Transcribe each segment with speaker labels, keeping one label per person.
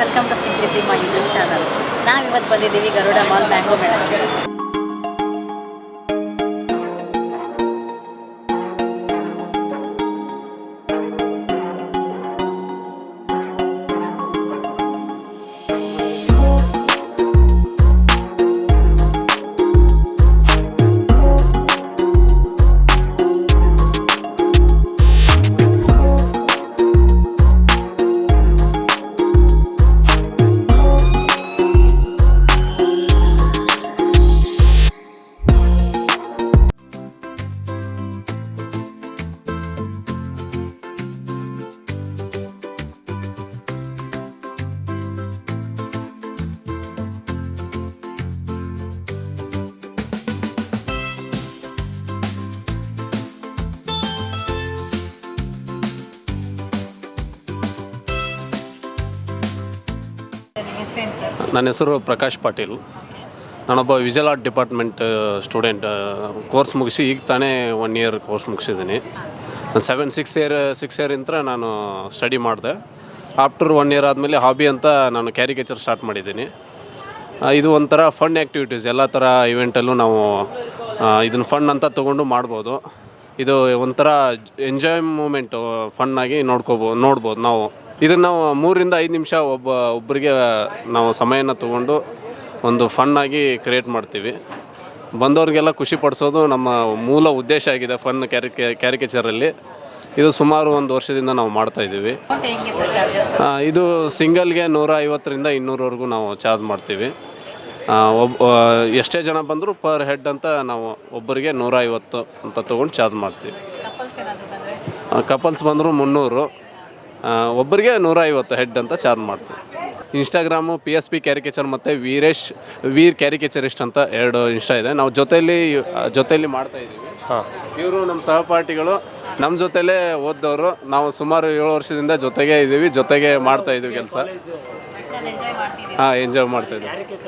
Speaker 1: Welcome to Simplisima YouTube channel. ನಾವಿವತ್ತು ಬಂದಿದ್ದೀವಿ Garuda mall mango ಮೇಳಕ್ಕೆ.
Speaker 2: ನನ್ನ ಹೆಸರು ಪ್ರಕಾಶ್ ಪಾಟೀಲ್. ನಾನೊಬ್ಬ visual art department student. Course ಮುಗಿಸಿ ಈಗ ತಾನೇ 1 ಇಯರ್ ಕೋರ್ಸ್ ಮುಗಿಸಿದ್ದೀನಿ. ನಾನು 6 ಇಯರ್ ನಾನು ಸ್ಟಡಿ ಮಾಡಿದೆ. ಆಫ್ಟರ್ 1 ಇಯರ್ ಆದಮೇಲೆ ಹಾಬಿ ಅಂತ ನಾನು ಕ್ಯಾರಿಕೇಚರ್ ಸ್ಟಾರ್ಟ್ ಮಾಡಿದ್ದೀನಿ. ಇದು ಒಂಥರ ಫನ್ ಆ್ಯಕ್ಟಿವಿಟೀಸ್. ಎಲ್ಲ ಥರ ಇವೆಂಟಲ್ಲೂ ನಾವು ಇದನ್ನು ಫನ್ ಅಂತ ತೊಗೊಂಡು ಮಾಡ್ಬೋದು. ಇದು ಒಂಥರ ಎಂಜಾಯ್ ಮೂಮೆಂಟು, ಫನ್ನಾಗಿ ನೋಡ್ಬೋದು ನಾವು. ಇದನ್ನು ನಾವು 3 ಇಂದ 5 ನಿಮಿಷ ಒಬ್ಬರಿಗೆ ನಾವು ಸಮಯನ ತೊಗೊಂಡು ಒಂದು ಫನ್ನಾಗಿ ಕ್ರಿಯೇಟ್ ಮಾಡ್ತೀವಿ. ಬಂದವ್ರಿಗೆಲ್ಲ ಖುಷಿ ಪಡಿಸೋದು ನಮ್ಮ ಮೂಲ ಉದ್ದೇಶ ಆಗಿದೆ ಫನ್ ಕ್ಯಾರಿಕೇಚರಲ್ಲಿ. ಇದು ಸುಮಾರು 1 ವರ್ಷದಿಂದ ನಾವು ಮಾಡ್ತಾಯಿದ್ದೀವಿ. ಇದು ಸಿಂಗಲ್ಗೆ 150ರಿಂದ 200ವರೆಗೂ ನಾವು ಚಾರ್ಜ್ ಮಾಡ್ತೀವಿ. ಎಷ್ಟೇ ಜನ ಬಂದರೂ ಪರ್ ಹೆಡ್ ಅಂತ ನಾವು ಒಬ್ಬರಿಗೆ 150 ಅಂತ ತೊಗೊಂಡು ಚಾರ್ಜ್ ಮಾಡ್ತೀವಿ. ಕಪಲ್ಸ್ ಬಂದರೂ 300, ಒಬ್ಬರಿಗೆ 150 ಹೆಡ್ ಅಂತ ಚಾರ್ಜ್ ಮಾಡ್ತೀವಿ. ಇನ್ಸ್ಟಾಗ್ರಾಮು PSP ಕ್ಯಾರಿಕೇಚರ್ ಮತ್ತು ವೀರ್ ಕ್ಯಾರಿಕೇಚರಿಸ್ಟ್ ಅಂತ 2 ಇನ್ಸ್ಟಾ ಇದೆ. ನಾವು ಜೊತೆಯಲ್ಲಿ ಮಾಡ್ತಾಯಿದ್ದೀವಿ. ಇವರು ನಮ್ಮ ಸಹಪಾಠಿಗಳು, ನಮ್ಮ ಜೊತೆಲೇ ಓದ್ದವರು. ನಾವು ಸುಮಾರು 7 ವರ್ಷದಿಂದ ಜೊತೆಗೆ ಇದ್ದೀವಿ, ಜೊತೆಗೆ ಮಾಡ್ತಾಯಿದ್ದೀವಿ ಕೆಲಸ. ಎಂಜಾಯ್ ಮಾಡ್ತಾಯಿದ್ದೀವಿ.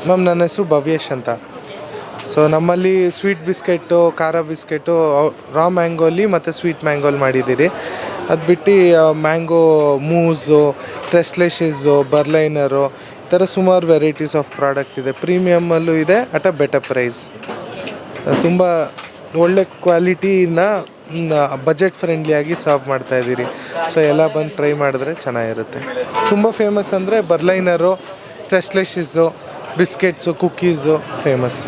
Speaker 3: ಮ್ಯಾಮ್, ನನ್ನ ಹೆಸರು ಭವ್ಯೇಶ್ ಅಂತ. ಸೊ ನಮ್ಮಲ್ಲಿ ಸ್ವೀಟ್ ಬಿಸ್ಕೆಟು, ಖಾರ ಬಿಸ್ಕೆಟು, ರಾ ಮ್ಯಾಂಗೋಲಿ ಮತ್ತು ಸ್ವೀಟ್ ಮ್ಯಾಂಗೋಲಿ ಮಾಡಿದ್ದೀರಿ. ಅದು ಬಿಟ್ಟು ಮ್ಯಾಂಗೋ ಮೂಸು, ಟ್ರೆಸ್ಲೆಶಿಸು, ಬರ್ಲೈನರು, ಈ ಥರ ಸುಮಾರು ವೆರೈಟೀಸ್ ಆಫ್ ಪ್ರಾಡಕ್ಟ್ ಇದೆ. ಪ್ರೀಮಿಯಮ್ಮಲ್ಲೂ ಇದೆ, ಅಟ್ ಅ ಬೆಟರ್ ಪ್ರೈಸ್. ತುಂಬ ಒಳ್ಳೆ ಕ್ವಾಲಿಟಿನ ಬಜೆಟ್ ಫ್ರೆಂಡ್ಲಿಯಾಗಿ ಸರ್ವ್ ಮಾಡ್ತಾಯಿದ್ದೀರಿ. ಸೊ ಎಲ್ಲ ಬಂದು ಟ್ರೈ ಮಾಡಿದ್ರೆ ಚೆನ್ನಾಗಿರುತ್ತೆ. ತುಂಬ ಫೇಮಸ್ ಅಂದರೆ berliner, tres leches, biscuits, cookies famous.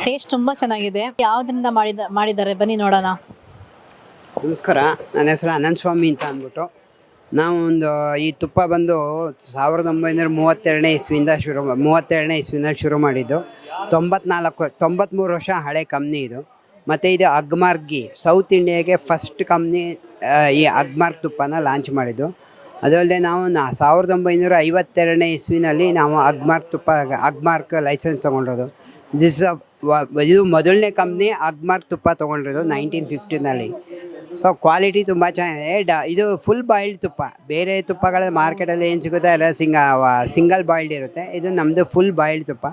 Speaker 1: Taste ತುಂಬ ಚೆನ್ನಾಗಿದೆ. ಯಾವುದರಿಂದ ಮಾಡಿದ್ದಾರೆ ಬನ್ನಿ ನೋಡೋಣ.
Speaker 4: ನಮಸ್ಕಾರ, ನನ್ನ ಹೆಸರು ಅನಂತ ಸ್ವಾಮಿ ಅಂತ ಅಂದ್ಬಿಟ್ಟು. ನಾವು ಈ ತುಪ್ಪ ಬಂದು 1932ನೇ ಇಸ್ವಿಯಿಂದ ಶುರು ಮಾಡಿದ್ದು. 93 ವರ್ಷ ಹಳೆ ಕಂಪ್ನಿ ಇದು. ಮತ್ತು ಇದು ಅಗ್ಮಾರ್ಕ್ ಗೀ, ಸೌತ್ ಇಂಡಿಯಾಗೆ ಫಸ್ಟ್ ಕಂಪ್ನಿ ಈ ಅಗ್ಮಾರ್ಕ್ ತುಪ್ಪನ ಲಾಂಚ್ ಮಾಡಿದ್ದು. ಅದಲ್ಲದೆ ನಾವು 1952ನೇ ಇಸ್ವಿನಲ್ಲಿ ನಾವು ಅಗ್ಮಾರ್ಕ್ ಲೈಸೆನ್ಸ್ ತೊಗೊಂಡಿರೋದು. ಇದು ಮೊದಲನೇ ಕಂಪ್ನಿ ಅಗ್ಮಾರ್ಕ್ ತುಪ್ಪ ತೊಗೊಂಡಿರೋದು 1950ನಲ್ಲಿ. ಸೊ ಕ್ವಾಲಿಟಿ ತುಂಬ ಚೆನ್ನಾಗಿದೆ. ಇದು ಫುಲ್ ಬಾಯ್ಲ್ಡ್ ತುಪ್ಪ. ಬೇರೆ ತುಪ್ಪಗಳ ಮಾರ್ಕೆಟಲ್ಲಿ ಏನು ಸಿಗುತ್ತೆ ಎಲ್ಲ ಸಿಂಗಲ್ ಬಾಯ್ಲ್ಡ್ ಇರುತ್ತೆ. ಇದು ನಮ್ಮದು ಫುಲ್ ಬಾಯ್ಲ್ಡ್ ತುಪ್ಪ.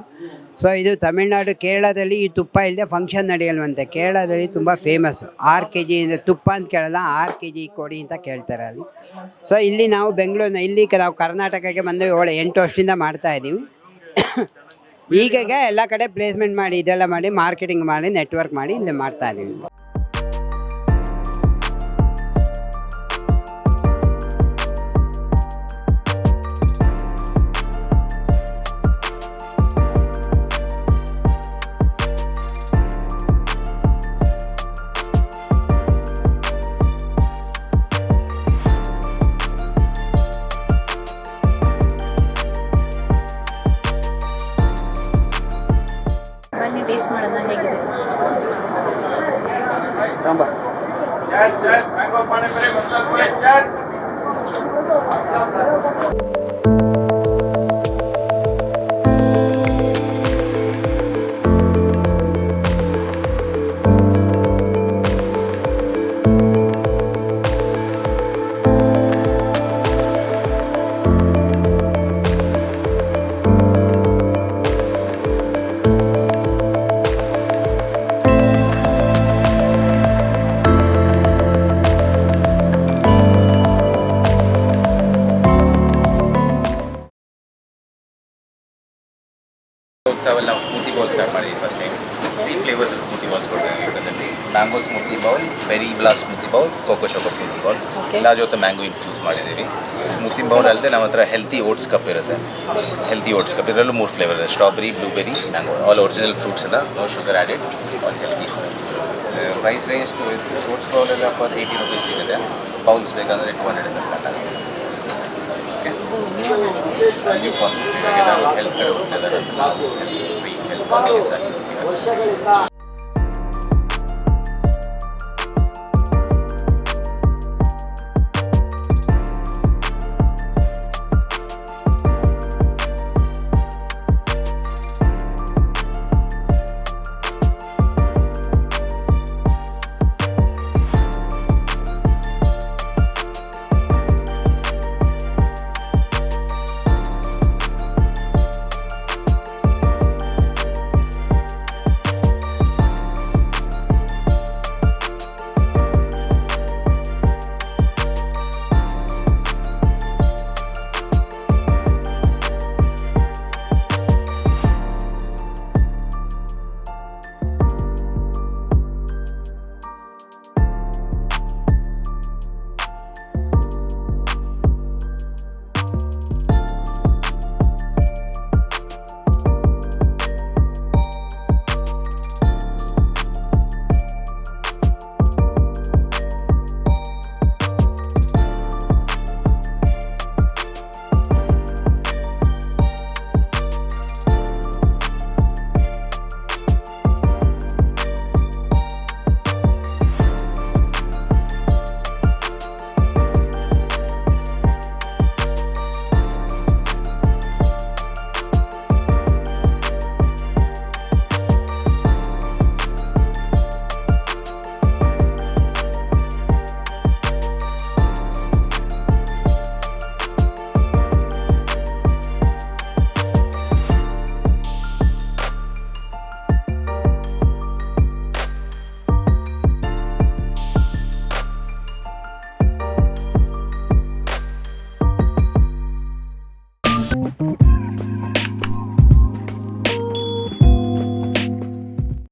Speaker 4: ಸೊ ಇದು ತಮಿಳ್ನಾಡು, ಕೇರಳದಲ್ಲಿ ಈ ತುಪ್ಪ ಇಲ್ಲದೆ ಫಂಕ್ಷನ್ ನಡೆಯಲ್ವಂತೆ. ಕೇರಳದಲ್ಲಿ ತುಂಬ ಫೇಮಸ್ಸು. 6 kg ತುಪ್ಪ ಅಂತ ಕೇಳಲ್ಲ, 6 kg ಕೊಡಿ ಅಂತ ಕೇಳ್ತಾರೆ ಅಲ್ಲಿ. ಸೊ ಇಲ್ಲಿ ನಾವು ಇಲ್ಲಿ ನಾವು ಕರ್ನಾಟಕಕ್ಕೆ ಬಂದು 8 ವರ್ಷದಿಂದ ಮಾಡ್ತಾಯಿದ್ದೀವಿ. ಈಗ ಎಲ್ಲ ಕಡೆ ಪ್ಲೇಸ್ಮೆಂಟ್ ಮಾಡಿ, ಇದೆಲ್ಲ ಮಾಡಿ, ಮಾರ್ಕೆಟಿಂಗ್ ಮಾಡಿ, ನೆಟ್ವರ್ಕ್ ಮಾಡಿ ಇಲ್ಲಿ ಮಾಡ್ತಾಯಿದ್ದೀವಿ.
Speaker 1: ಬನ್ನಿ ಟೇಸ್ಟ್ ಮಾಡೋಣ ಹೇಗಿದೆ.
Speaker 5: ಉತ್ಸವಲ್ಲಿ ನಾವು ಸ್ಮೂತಿ ಬಾಲ್ ಸ್ಟಾರ್ಟ್ ಮಾಡಿದ್ವಿ ಫಸ್ಟ್ ಟೈಮ್. 3 ಫ್ಲೇವರ್ಸಲ್ಲಿ ಸ್ಮೂತಿ ಬಾಲ್ಸ್ ಕೊಡ್ತೀವಿ ಇದರಲ್ಲಿ. Mango smoothie bowl, berry blast smoothie bowl, coco choco smoothie bowl ಎಲ್ಲ ಜೊತೆ ಮ್ಯಾಂಗೋ ಇನ್ಫ್ಯೂಸ್ ಮಾಡಿದ್ದೀವಿ. ಸ್ಮೂತಿ ಬೌಲ್ ಅಲ್ಲದೆ ನಮ್ಮ ಹತ್ರ ಹೆಲ್ತಿ ಓಟ್ಸ್ ಕಪ್ ಇರುತ್ತೆ. ಹೆಲ್ತಿ ಓಟ್ಸ್ ಕಪ್ ಇದರಲ್ಲೂ 3 ಫ್ಲೇವರ್ ಇದೆ, strawberry, blueberry, mango. All original fruits ಇಂದ, no sugar added, all healthy. Price range oats ಬೌಲೆಲ್ಲ ಪರ್ 80 ರುಪೀಸ್ ಸಿಗುತ್ತೆ. ಬೌಲ್ಸ್ ಬೇಕಂದರೆ 200 ಇಂದ ಸ್ಟಾರ್ಟ್ ಆಗುತ್ತೆ. ನ್ಯೂ ಕಾನ್ಸೆಪ್ಟ್, ಇವಾಗೆಲ್ಲ ಹೆಲ್ತ್ ಕಡೆ ಹೋಗ್ತಾ ಇದ್ದಾರೆ, ಫ್ರೀ ಹೆಲ್ತ್ ಕಾನ್ಶಿಯಸ್ ಆಗಿ.